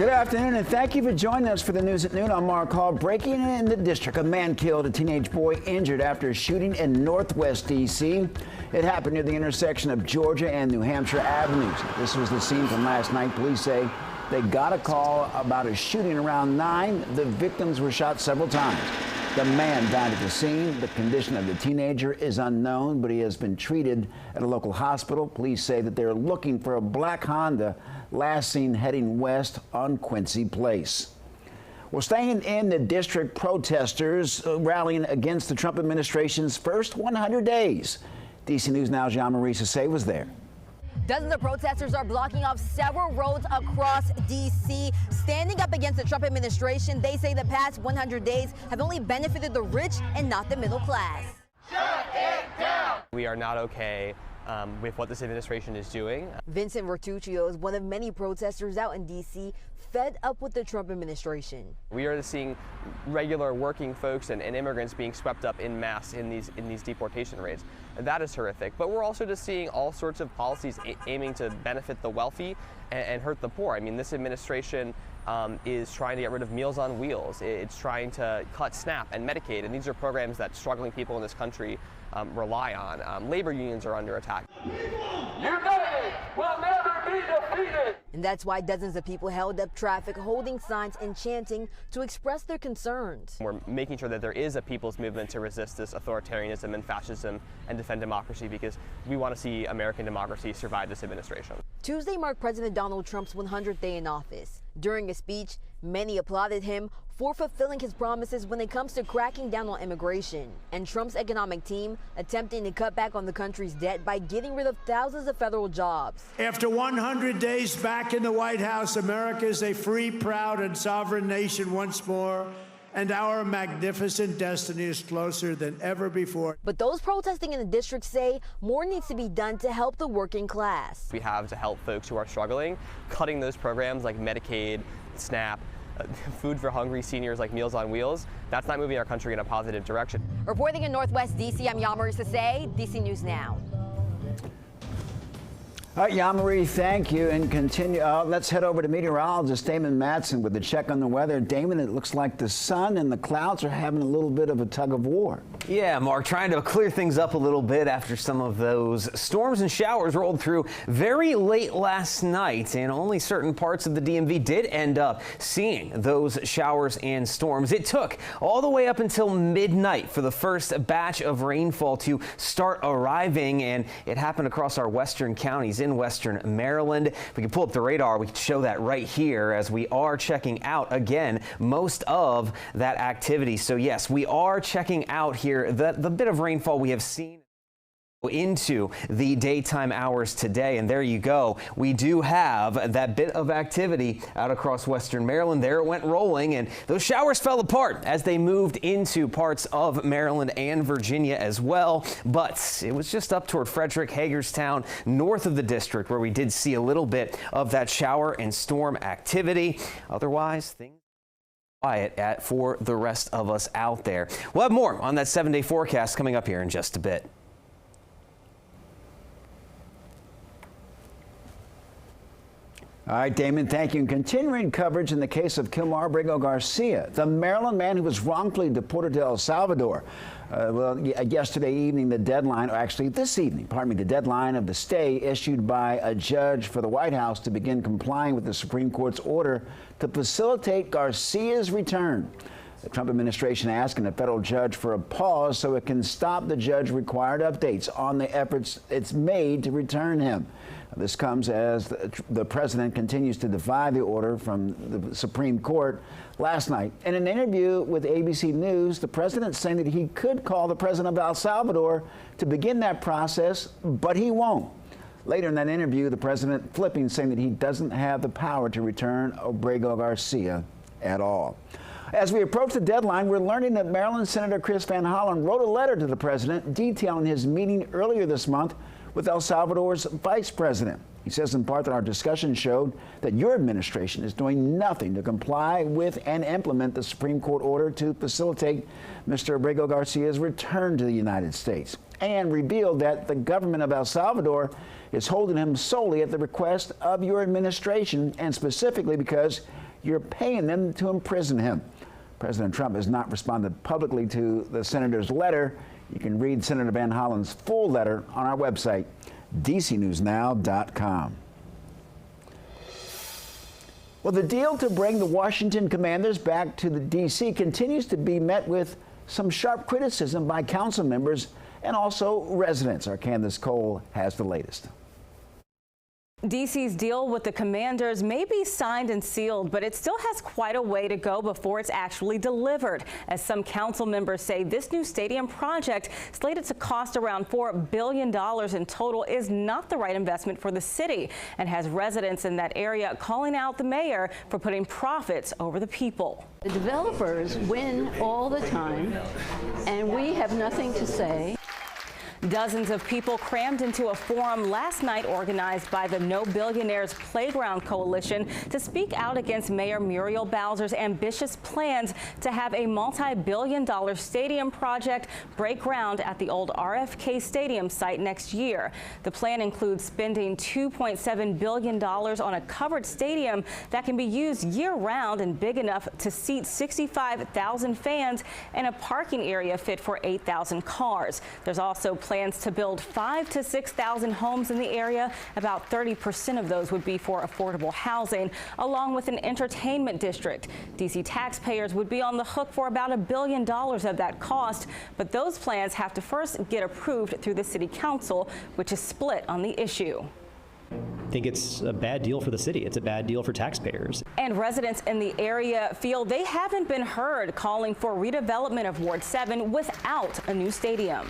Good afternoon, and thank you for joining us for the news at noon. I'm Mark Hall. Breaking in the district, a man killed, a teenage boy injured after a shooting in Northwest D.C. It happened near the intersection of Georgia and New Hampshire Avenues. This was the scene from last night. Police say they got a call about a shooting around 9. The victims were shot several times. The man died at the scene. The condition of the teenager is unknown, but he has been treated at a local hospital. Police say that they're looking for a black Honda last seen heading west on Quincy Place. Well, staying in the district, protesters rallying against the Trump administration's first 100 days. DC News Now's Jean-Marie Sasay was there. Dozens of protesters are blocking off several roads across D.C., standing up against the Trump administration. They say the past 100 days have only benefited the rich and not the middle class. Shut it down! We are not okay with what this administration is doing. Vincent Vertuccio is one of many protesters out in D.C. fed up with the Trump administration. We are seeing regular working folks and immigrants being swept up en masse in these deportation raids. That is horrific. But we're also just seeing all sorts of policies aiming to benefit the wealthy and hurt the poor. I mean, this administration is trying to get rid of Meals on Wheels. It's trying to cut SNAP and Medicaid, and these are programs that struggling people in this country rely on. Labor unions are under attack. United will never be defeated! And that's why dozens of people held up traffic, holding signs and chanting to express their concerns. We're making sure that there is a people's movement to resist this authoritarianism and fascism and defend democracy, because we want to see American democracy survive this administration. Tuesday marked President Donald Trump's 100th day in office. During a speech, many applauded him for fulfilling his promises when it comes to cracking down on immigration, and Trump's economic team attempting to cut back on the country's debt by getting rid of thousands of federal jobs. After 100 days back in the White House, America is a free, proud, and sovereign nation once more, and our magnificent destiny is closer than ever before. But those protesting in the district say more needs to be done to help the working class. We have to help folks who are struggling. Cutting those programs like Medicaid, SNAP, food for hungry seniors like Meals on Wheels, that's not moving our country in a positive direction. Reporting in Northwest D.C., I'm Jean-Marie Sasay, DC News Now. All right, Jean-Marie, thank you, and continue. Let's head over to meteorologist Damon Matson with a check on the weather. Damon, it looks like the sun and the clouds are having a little bit of a tug of war. Yeah, Mark, trying to clear things up a little bit after some of those storms and showers rolled through very late last night, and only certain parts of the DMV did end up seeing those showers and storms. It took all the way up until midnight for the first batch of rainfall to start arriving, and it happened across our western counties in western Maryland. If we can pull up the radar, we can show that right here as we are checking out again most of that activity. So yes, we are checking out here the bit of rainfall we have seen into the daytime hours today, and there you go. We do have that bit of activity out across western Maryland. There it went rolling, and those showers fell apart as they moved into parts of Maryland and Virginia as well. But it was just up toward Frederick, Hagerstown, north of the district, where we did see a little bit of that shower and storm activity. Otherwise, things quiet for the rest of us out there. We'll have more on that 7-day forecast coming up here in just a bit. All right, Damon, thank you. And continuing coverage in the case of Kilmar Abrego Garcia, the Maryland man who was wrongfully deported to El Salvador. Yesterday evening, the deadline, or actually this evening, the deadline of the stay issued by a judge for the White House to begin complying with the Supreme Court's order to facilitate Garcia's return. The Trump administration asking a federal judge for a pause so it can stop the judge-required updates on the efforts it's made to return him. This comes as the president continues to defy the order from the Supreme Court. Last night, in an interview with ABC News, the president saying that he could call the president of El Salvador to begin that process, but he won't. Later in that interview, the president flipping, saying that he doesn't have the power to return Abrego Garcia at all. As we approach the deadline, we're learning that Maryland Senator Chris Van Hollen wrote a letter to the president detailing his meeting earlier this month with El Salvador's vice president. He says in part that our discussion showed that your administration is doing nothing to comply with and implement the Supreme Court order to facilitate Mr. Abrego Garcia's return to the United States, and revealed that the government of El Salvador is holding him solely at the request of your administration, and specifically because you're paying them to imprison him. President Trump has not responded publicly to the senator's letter. You can read Senator Van Hollen's full letter on our website, dcnewsnow.com. Well, the deal to bring the Washington Commanders back to the D.C. continues to be met with some sharp criticism by council members and also residents. Our Candace Cole has the latest. DC's deal with the Commanders may be signed and sealed, but it still has quite a way to go before it's actually delivered. As some council members say, this new stadium project, slated to cost around $4 billion in total, is not the right investment for the city and has residents in that area calling out the mayor for putting profits over the people. The developers win all the time, and we have nothing to say. Dozens of people crammed into a forum last night organized by the No Billionaires Playground Coalition to speak out against Mayor Muriel Bowser's ambitious plans to have a multi-billion-dollar stadium project break ground at the old RFK Stadium site next year. The plan includes spending $2.7 billion on a covered stadium that can be used year-round and big enough to seat 65,000 fans and a parking area fit for 8,000 cars. There's also plans to build 5,000 to 6,000 homes in the area. About 30% of those would be for affordable housing, along with an entertainment district. D.C. taxpayers would be on the hook for about $1 billion of that cost, but those plans have to first get approved through the City Council, which is split on the issue. I think it's a bad deal for the city. It's a bad deal for taxpayers. And residents in the area feel they haven't been heard, calling for redevelopment of Ward 7 without a new stadium.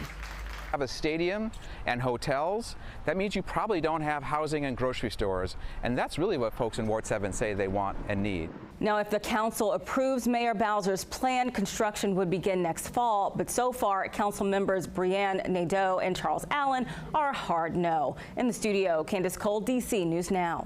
Have a stadium and hotels, that means you probably don't have housing and grocery stores, and that's really what folks in Ward 7 say they want and need. Now, if the council approves Mayor Bowser's plan, construction would begin next fall, but so far, council members Brianne Nadeau and Charles Allen are a hard no. In the studio, Candace Cole, DC News Now.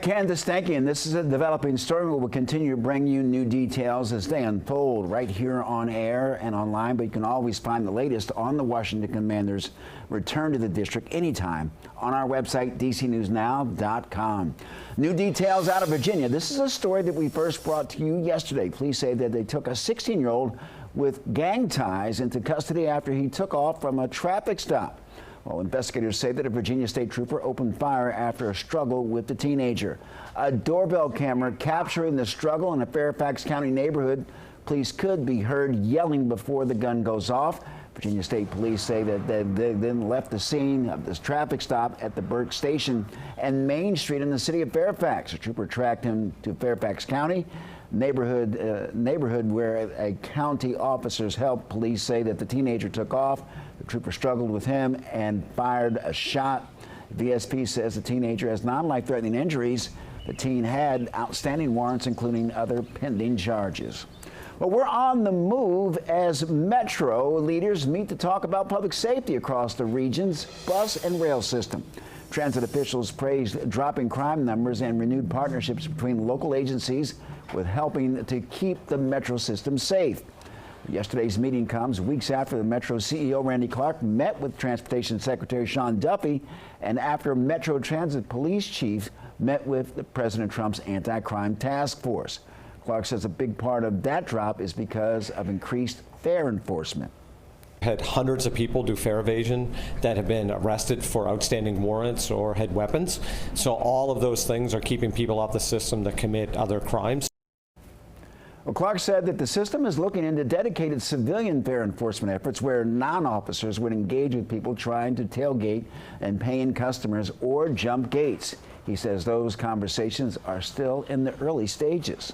Candace, thank you. And this is a developing story. We will continue to bring you new details as they unfold right here on air and online. But you can always find the latest on the Washington Commanders' return to the district anytime on our website, dcnewsnow.com. New details out of Virginia. This is a story that we first brought to you yesterday. Police say that they took a 16-year-old with gang ties into custody after he took off from a traffic stop. Well, investigators say that a Virginia state trooper opened fire after a struggle with the teenager. A doorbell camera capturing the struggle in a Fairfax County neighborhood. Police could be heard yelling before the gun goes off. Virginia State Police say that they then left the scene of this traffic stop at the Burke Station and Main Street in the city of Fairfax. A trooper tracked him to Fairfax County neighborhood where a county officer's help. Police say that the teenager took off. The trooper struggled with him and fired a shot. VSP says the teenager has non-life-threatening injuries. The teen had outstanding warrants, including other pending charges. Well, we're on the move as Metro leaders meet to talk about public safety across the region's bus and rail system. Transit officials praised dropping crime numbers and renewed partnerships between local agencies with helping to keep the Metro system safe. Yesterday's meeting comes weeks after the Metro CEO Randy Clark met with Transportation Secretary Sean Duffy and after Metro Transit Police Chief met with President Trump's anti-crime task force. Clark says a big part of that drop is because of increased fare enforcement. Had hundreds of people do fare evasion that have been arrested for outstanding warrants or had weapons. So all of those things are keeping people off the system that commit other crimes. Well, Clark said that the system is looking into dedicated civilian fare enforcement efforts where non-officers would engage with people trying to tailgate and paying customers or jump gates. He says those conversations are still in the early stages.